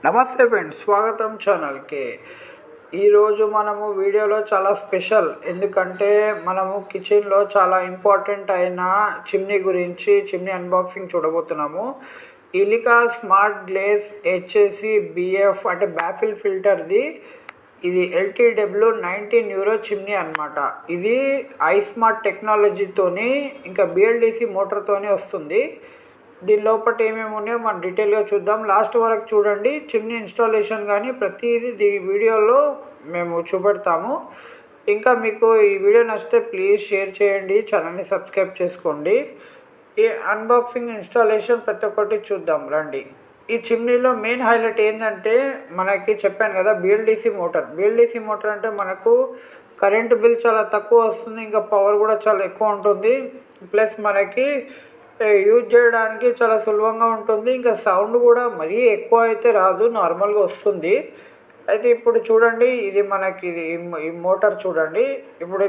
నమస్తే ఫ్రెండ్స్, స్వాగతం ఛానల్కి. ఈరోజు మనము వీడియోలో చాలా స్పెషల్, ఎందుకంటే మనము కిచెన్లో చాలా ఇంపార్టెంట్ అయిన చిమ్నీ అన్బాక్సింగ్ చూడబోతున్నాము. ఇలికా స్మార్ట్ గ్లేజ్ హెచ్ఎసి బిఎఫ్ అంటే బ్యాఫిల్ ఫిల్టర్ది. ఇది LTW 19 యూరో చిమ్నీ అనమాట. ఇది ఐస్మార్ట్ టెక్నాలజీతోని ఇంకా BLDC మోటార్తోని వస్తుంది. దీని లోపల ఏమేమి ఉన్నాయో మనం డీటెయిల్గా చూద్దాం. లాస్ట్ వరకు చూడండి. చిమ్నీ ఇన్స్టాలేషన్ కానీ ప్రతిదీ వీడియోలో మేము చూపెడతాము. ఇంకా మీకు ఈ వీడియో నచ్చితే ప్లీజ్ షేర్ చేయండి, ఛానల్ని సబ్స్క్రైబ్ చేసుకోండి. ఈ అన్బాక్సింగ్ ఇన్స్టాలేషన్ ప్రతి ఒక్కటి చూద్దాం రండి. ఈ చిమ్నీలో మెయిన్ హైలైట్ ఏంటంటే, మనకి చెప్పాను కదా BLDC మోటార్ అంటే మనకు కరెంటు బిల్ చాలా తక్కువ వస్తుంది, ఇంకా పవర్ కూడా చాలా ఎక్కువ ఉంటుంది. ప్లస్ మనకి యూజ్ చేయడానికి చాలా సులభంగా ఉంటుంది. ఇంకా సౌండ్ కూడా మరీ ఎక్కువ అయితే రాదు, నార్మల్గా వస్తుంది. అయితే ఇప్పుడు చూడండి, ఇది మనకి ఈ మోటార్ చూడండి. ఇప్పుడు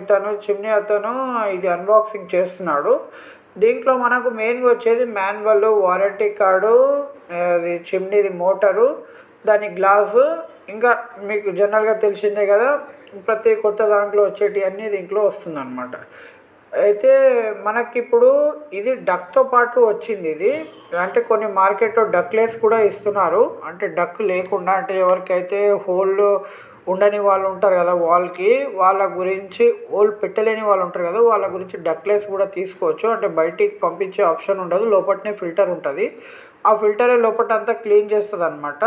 చిమ్నీ అతను ఇది అన్బాక్సింగ్ చేస్తున్నాడు. దీంట్లో మనకు మెయిన్గా వచ్చేది మాన్యువల్, వారంటీ కార్డు, అది చిమ్నీది మోటారు, దాని గ్లాసు, ఇంకా మీకు జనరల్గా తెలిసిందే కదా ప్రతి కొత్త దాంట్లో వచ్చేటి అన్నీ దీంట్లో వస్తుందన్నమాట. అయితే మనకిప్పుడు ఇది డక్తో పాటు వచ్చింది. ఇది అంటే కొన్ని మార్కెట్లో డక్లెస్ కూడా ఇస్తున్నారు, అంటే డక్ లేకుండా, అంటే ఎవరికైతే హోల్ ఉండని వాళ్ళు ఉంటారు కదా వాల్కి, వాళ్ళ గురించి హోల్ పెట్టలేని వాళ్ళు ఉంటారు కదా, వాళ్ళ గురించి డక్లెస్ కూడా తీసుకోవచ్చు. అంటే బయటికి పంపించే ఆప్షన్ ఉండదు, లోపలనే ఫిల్టర్ ఉంటుంది. ఆ ఫిల్టరే లోపల అంతా క్లీన్ చేస్తుంది అనమాట.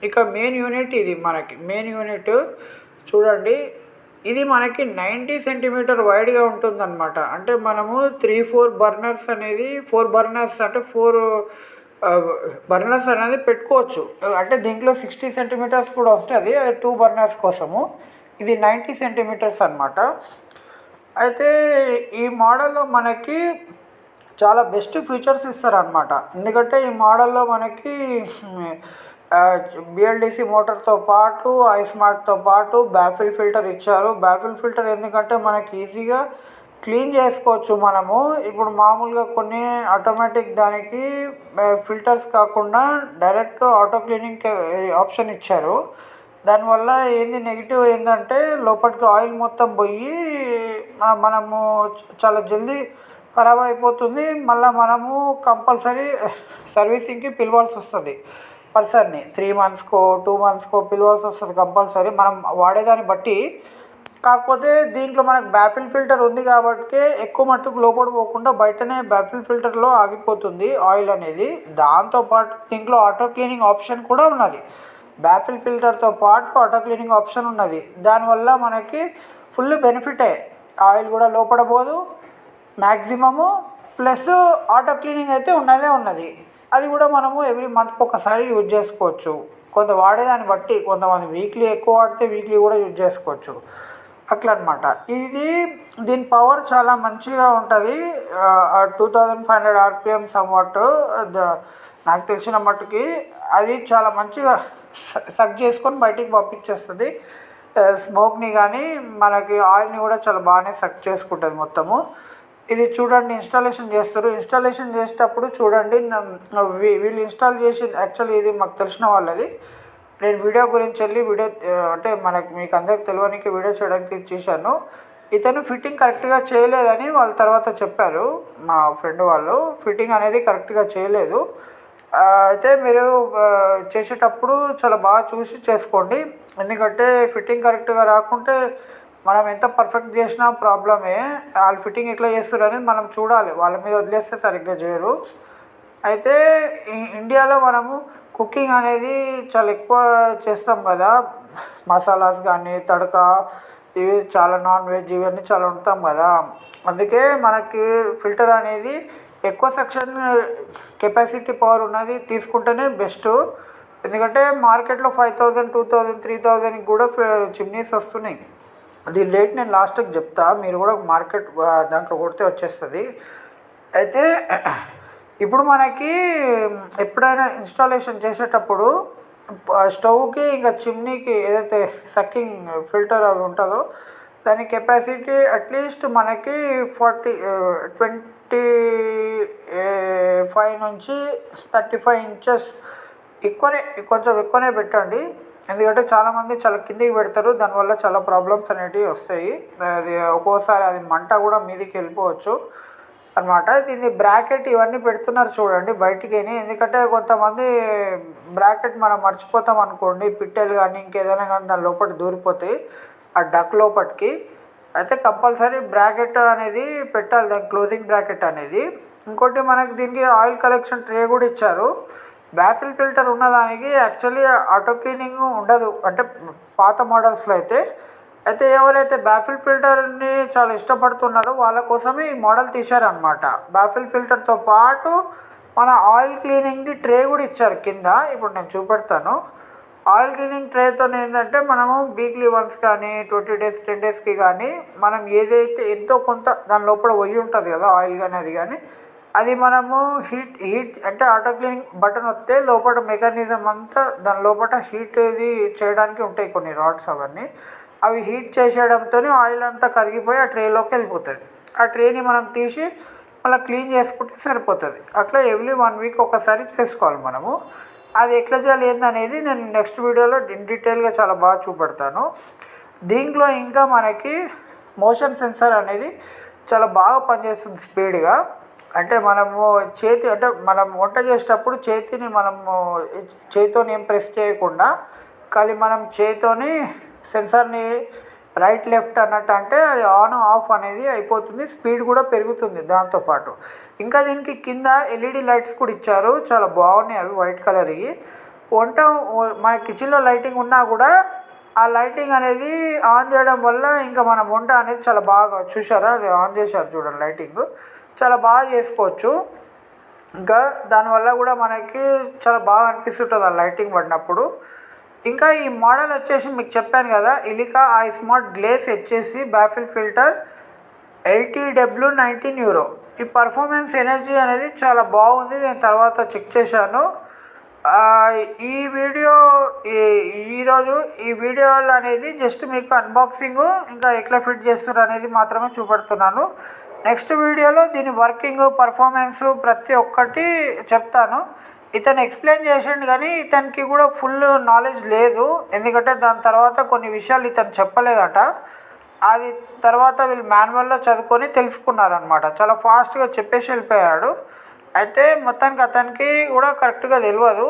ఇక మెయిన్ యూనిట్ ఇది మనకి మెయిన్ యూనిట్ చూడండి. ఇది మనకి 90 సెంటీమీటర్ వైడ్గా ఉంటుందన్నమాట. అంటే మనము 3-4 బర్నర్స్ అనేది 4 బర్నర్స్ అంటే 4 బర్నర్స్ అనేది పెట్టుకోవచ్చు. అంటే దీంట్లో 60 సెంటీమీటర్స్ కూడా వస్తుంది, అది 2 బర్నర్స్ కోసము. ఇది 90 సెంటీమీటర్స్ అనమాట. అయితే ఈ మోడల్లో మనకి చాలా బెస్ట్ ఫీచర్స్ ఇస్తారనమాట. ఎందుకంటే ఈ మోడల్లో మనకి BLDC మోటార్తో పాటు ఐస్మార్ట్తో పాటు బ్యాఫిల్ ఫిల్టర్ ఇచ్చారు. బ్యాఫిల్ ఫిల్టర్ ఎందుకంటే మనకి ఈజీగా క్లీన్ చేసుకోవచ్చు మనము. ఇప్పుడు మామూలుగా కొన్ని ఆటోమేటిక్ దానికి ఫిల్టర్స్ కాకుండా డైరెక్ట్ ఆటో క్లీనింగ్ ఆప్షన్ ఇచ్చారు. దానివల్ల నెగిటివ్ ఏంటంటే లోపలికి ఆయిల్ మొత్తం పోయి మనము చాలా జల్దీ ఖరాబ్ అయిపోతుంది. మళ్ళీ మనము కంపల్సరీ సర్వీసింగ్కి పిలవాల్సి వస్తుంది పర్సన్ని. 3 మంత్స్కో 2 మంత్స్కో పిలవాల్సి వస్తుంది కంపల్సరీ, మనం వాడేదాన్ని బట్టి. కాకపోతే దీంట్లో మనకు బ్యాఫిల్ ఫిల్టర్ ఉంది కాబట్టి ఎక్కువ మట్టుకు లోపల పోకుండా బయటనే బ్యాఫిల్ ఫిల్టర్లో ఆగిపోతుంది ఆయిల్ అనేది. దాంతోపాటు దీంట్లో ఆటో క్లీనింగ్ ఆప్షన్ కూడా ఉన్నది. బ్యాఫిల్ ఫిల్టర్తో పాటు ఆటో క్లీనింగ్ ఆప్షన్ ఉన్నది. దానివల్ల మనకి ఫుల్ బెనిఫిటే. ఆయిల్ కూడా లోపల పోదు మ్యాక్సిమము. ప్లస్ ఆటో క్లీనింగ్ అయితే ఉన్నది. అది కూడా మనము ఎవ్రీ మంత్కి ఒకసారి యూజ్ చేసుకోవచ్చు. కొంత వాడేదాన్ని బట్టి, కొంతమంది వీక్లీ ఎక్కువ వాడితే వీక్లీ కూడా యూజ్ చేసుకోవచ్చు, అట్లా అనమాట. దీని పవర్ చాలా మంచిగా ఉంటుంది. 2500 RPM సమ్వాట్ నాకు తెలిసిన మట్టుకి అది చాలా మంచిగా సక్ చేసుకొని బయటికి పంపించేస్తుంది. స్మోక్ని కానీ మనకి ఆయిల్ని కూడా చాలా బాగానే సక్ చేసుకుంటుంది మొత్తము. ఇది చూడండి, ఇన్స్టాలేషన్ చేస్తారు. ఇన్స్టాలేషన్ చేసేటప్పుడు చూడండి, వీళ్ళు ఇన్స్టాల్ చేసి యాక్చువల్లీ ఇది మాకు తెలిసిన వాళ్ళది. నేను వీడియో గురించి అంటే మీకు అందరికి తెలియడానికి వీడియో చేయడానికి చేశాను. ఇతను ఫిట్టింగ్ కరెక్ట్గా చేయలేదని వాళ్ళ తర్వాత చెప్పారు, మా ఫ్రెండ్ వాళ్ళు. ఫిట్టింగ్ అనేది కరెక్ట్గా చేయలేదు. అయితే మీరు చేసేటప్పుడు చాలా బాగా చూసి చేసుకోండి. ఎందుకంటే ఫిట్టింగ్ కరెక్ట్గా రాకుంటే మనం ఎంత పర్ఫెక్ట్ చేసినా ప్రాబ్లమే. వాళ్ళు ఫిట్టింగ్ ఎట్లా చేస్తారు అనేది మనం చూడాలి, వాళ్ళ మీద వదిలేస్తే సరిగ్గా చేయరు. అయితే ఇండియాలో మనము కుకింగ్ అనేది చాలా ఎక్కువ చేస్తాం కదా, మసాలాస్ కానీ తడక, ఇవి చాలా నాన్ వెజ్ ఇవన్నీ చాలా వండుతాం కదా. అందుకే మనకి ఫిల్టర్ అనేది ఎక్కువ సెక్షన్ కెపాసిటీ పవర్ ఉన్నది తీసుకుంటేనే బెస్ట్. ఎందుకంటే మార్కెట్లో 5000, 2000, 3000 కూడా చిమ్నీస్ వస్తున్నాయి. దీని రేట్ నేను లాస్ట్కి చెప్తా, మీరు కూడా మార్కెట్ దాంట్లో కొడితే వచ్చేస్తుంది. అయితే ఇప్పుడు మనకి ఎప్పుడైనా ఇన్స్టాలేషన్ చేసేటప్పుడు స్టవ్కి ఇంకా చిమ్నీకి ఏదైతే సక్కింగ్ ఫిల్టర్ అవి ఉంటుందో దాని కెపాసిటీ అట్లీస్ట్ మనకి 25 నుంచి 35 ఇంచెస్ కొంచెం ఎక్కువనే పెట్టండి. ఎందుకంటే చాలామంది చాలా కిందికి పెడతారు, దానివల్ల చాలా ప్రాబ్లమ్స్ అనేటివి వస్తాయి. అది ఒక్కోసారి అది మంట కూడా మీదికి వెళ్ళిపోవచ్చు అనమాట. దీన్ని బ్రాకెట్ ఇవన్నీ పెడుతున్నారు చూడండి బయటికి. ఎందుకంటే కొంతమంది బ్రాకెట్ మనం మర్చిపోతాం అనుకోండి, పిట్టెలు కానీ ఇంకేదైనా కానీ దాని లోపల దూరిపోతాయి ఆ డక్ లోపలికి. అయితే కంపల్సరీ బ్రాకెట్ అనేది పెట్టాలి, దాని క్లోజింగ్ బ్రాకెట్ అనేది. ఇంకోటి మనకి దీనికి ఆయిల్ కలెక్షన్ ట్రే కూడా ఇచ్చారు. బ్యాఫిల్ ఫిల్టర్ ఉన్నదానికి యాక్చువల్లీ ఆటో క్లీనింగ్ ఉండదు, అంటే పాత మోడల్స్లో అయితే ఎవరైతే బ్యాఫిల్ ఫిల్టర్ని చాలా ఇష్టపడుతున్నారో వాళ్ళ కోసమే ఈ మోడల్ తీశారనమాట. బ్యాఫిల్ ఫిల్టర్తో పాటు మన ఆయిల్ క్లీనింగ్ది ట్రే కూడా ఇచ్చారు కింద. ఇప్పుడు నేను చూపెడతాను. ఆయిల్ క్లీనింగ్ ట్రేతో ఏంటంటే మనము వీక్లీ వన్స్ కానీ 20 days 10 daysకి కానీ మనం ఏదైతే ఎంతో కొంత దాని లోపల పొయ్యి ఉంటుంది కదా ఆయిల్ కానీ అది కానీ, అది మనము హీట్ అంటే ఆటో క్లీనింగ్ బటన్ వస్తే లోపల మెకానిజం అంతా దాని లోపల హీట్ ఇది చేయడానికి ఉంటాయి కొన్ని రాడ్స్, అవన్నీ అవి హీట్ చేసేయడంతో ఆయిల్ అంతా కరిగిపోయి ఆ ట్రేలోకి వెళ్ళిపోతుంది. ఆ ట్రేని మనం తీసి మళ్ళీ క్లీన్ చేసుకుంటే సరిపోతుంది. అట్లా ఎవ్రీ 1 week ఒకసారి చేసుకోవాలి మనము. అది ఎట్లా చేయాలి ఏందనేది నేను నెక్స్ట్ వీడియోలో డీటెయిల్గా చాలా బాగా చూపెడతాను. దీంట్లో ఇంకా మనకి మోషన్ సెన్సార్ అనేది చాలా బాగా పనిచేస్తుంది స్పీడ్గా. అంటే మనము అంటే మనం వంట చేసేటప్పుడు చేతితోని ఏం ప్రెస్ చేయకుండా ఖాళీ మనం చేతితోని సెన్సార్ని రైట్ లెఫ్ట్ అన్నట్టు అంటే అది ఆన్ ఆఫ్ అనేది అయిపోతుంది, స్పీడ్ కూడా పెరుగుతుంది దాంతోపాటు. ఇంకా దీనికి కింద ఎల్ఈడి లైట్స్ కూడా ఇచ్చారు, చాలా బాగున్నాయి అవి వైట్ కలర్వి. మన కిచెన్లో లైటింగ్ ఉన్నా కూడా ఆ లైటింగ్ అనేది ఆన్ చేయడం వల్ల ఇంకా మన వంట అనేది చాలా బాగా, చూసారా అది ఆన్ చేశారు చూడండి లైటింగ్, చాలా బాగా చేసుకోవచ్చు. ఇంకా దానివల్ల కూడా మనకి చాలా బాగా అనిపిస్తుంటుంది ఆ లైటింగ్ పడినప్పుడు. ఇంకా ఈ మోడల్ వచ్చేసి మీకు చెప్పాను కదా, ఇలికా ఐస్మార్ట్ గ్లేస్ వచ్చేసి బ్యాఫిల్ ఫిల్టర్ LTW 19 euro. ఈ పర్ఫార్మెన్స్ ఎనర్జీ అనేది చాలా బాగుంది, నేను తర్వాత చెక్ చేశాను. ఈ వీడియోలో అనేది జస్ట్ మీకు అన్బాక్సింగ్ ఇంకా ఎట్లా ఫిట్ చేస్తున్నారు అనేది మాత్రమే చూపెడుతున్నాను. నెక్స్ట్ వీడియోలో దీని వర్కింగ్ పర్ఫార్మెన్స్ ప్రతి ఒక్కటి చెప్తాను. ఇతను ఎక్స్ప్లెయిన్ చేసిండు కానీ ఇతనికి కూడా ఫుల్ నాలెడ్జ్ లేదు, ఎందుకంటే దాని తర్వాత కొన్ని విషయాలు ఇతను చెప్పలేదట. అది తర్వాత వీళ్ళు మాన్యువల్లో చదువుకొని తెలుసుకున్నారనమాట. చాలా ఫాస్ట్గా చెప్పేసి వెళ్ళిపోయాడు. అయితే మొత్తానికి అతనికి కూడా కరెక్ట్గా తెలియదు.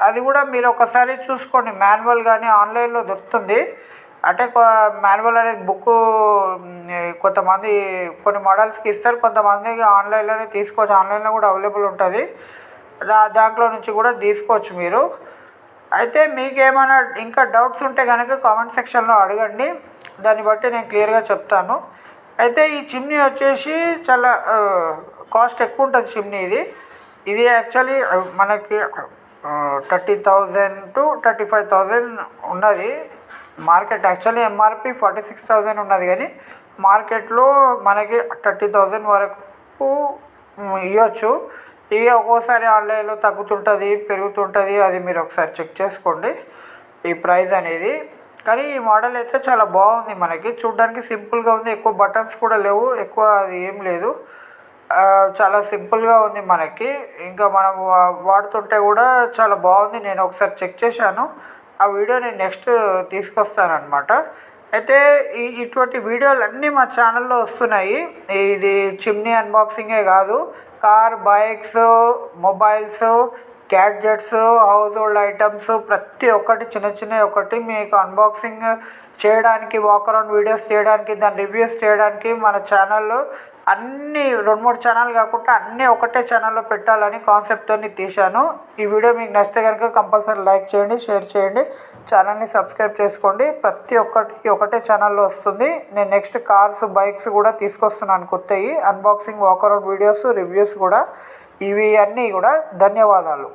అది కూడా మీరు ఒకసారి చూసుకోండి, మాన్యువల్ కానీ ఆన్లైన్లో దొరుకుతుంది. అంటే మాన్యువల్ అనేది బుక్ కొంతమంది కొన్ని మోడల్స్కి ఇస్తారు, కొంతమందికి ఆన్లైన్లోనే తీసుకోవచ్చు, ఆన్లైన్లో కూడా అవైలబుల్ ఉంటుంది. దాంట్లో నుంచి కూడా తీసుకోవచ్చు మీరు. అయితే మీకు ఏమైనా ఇంకా డౌట్స్ ఉంటే కనుక కామెంట్ సెక్షన్లో అడగండి, దాన్ని బట్టి నేను క్లియర్గా చెప్తాను. అయితే ఈ చిమ్నీ వచ్చేసి చాలా కాస్ట్ ఎక్కువ ఉంటుంది చిమ్నీ ఇది యాక్చువల్లీ మనకి 30,000 to 35,000 ఉన్నది మార్కెట్. యాక్చువల్లీ MRP 46,000 ఉన్నది, కానీ మార్కెట్లో మనకి 30,000 వరకు ఇవ్వచ్చు. ఇక ఒక్కోసారి ఆన్లైన్లో తగ్గుతుంటుంది పెరుగుతుంటుంది, అది మీరు ఒకసారి చెక్ చేసుకోండి ఈ ప్రైస్ అనేది. కానీ ఈ మోడల్ అయితే చాలా బాగుంది, మనకి చూడడానికి సింపుల్గా ఉంది, ఎక్కువ బటన్స్ కూడా లేవు, ఎక్కువ అది ఏం లేదు, చాలా సింపుల్గా ఉంది మనకి. ఇంకా మనం వాడుతుంటే కూడా చాలా బాగుంది, నేను ఒకసారి చెక్ చేశాను. ఆ వీడియో నేను నెక్స్ట్ తీసుకొస్తాను అనమాట. అయితే ఇటువంటి వీడియోలు అన్నీ మా ఛానల్లో వస్తున్నాయి. ఇది చిమ్నీ అన్బాక్సింగే కాదు, car, bikes, mobiles, gadgets, house hold items ప్రతి ఒక్కటి చిన్న ఒకటి మీకు అన్బాక్సింగ్ చేయడానికి, వాక్ అరౌండ్ వీడియోస్ చేయడానికి, దాని రివ్యూస్ చేయడానికి మన ఛానల్లో అన్నీ 2-3 ఛానల్ కాకుండా అన్నీ ఒకటే ఛానల్లో పెట్టాలని కాన్సెప్ట్తో తీశాను. ఈ వీడియో మీకు నచ్చితే కనుక కంపల్సరీ లైక్ చేయండి, షేర్ చేయండి, ఛానల్ని సబ్స్క్రైబ్ చేసుకోండి. ప్రతి ఒక్కటి ఒకటే ఛానల్లో వస్తుంది. నేను నెక్స్ట్ కార్స్, బైక్స్ కూడా తీసుకొస్తున్నాను కొత్తవి, unboxing, walk around videos, reviews కూడా, ఇవి అన్నీ కూడా. ధన్యవాదాలు.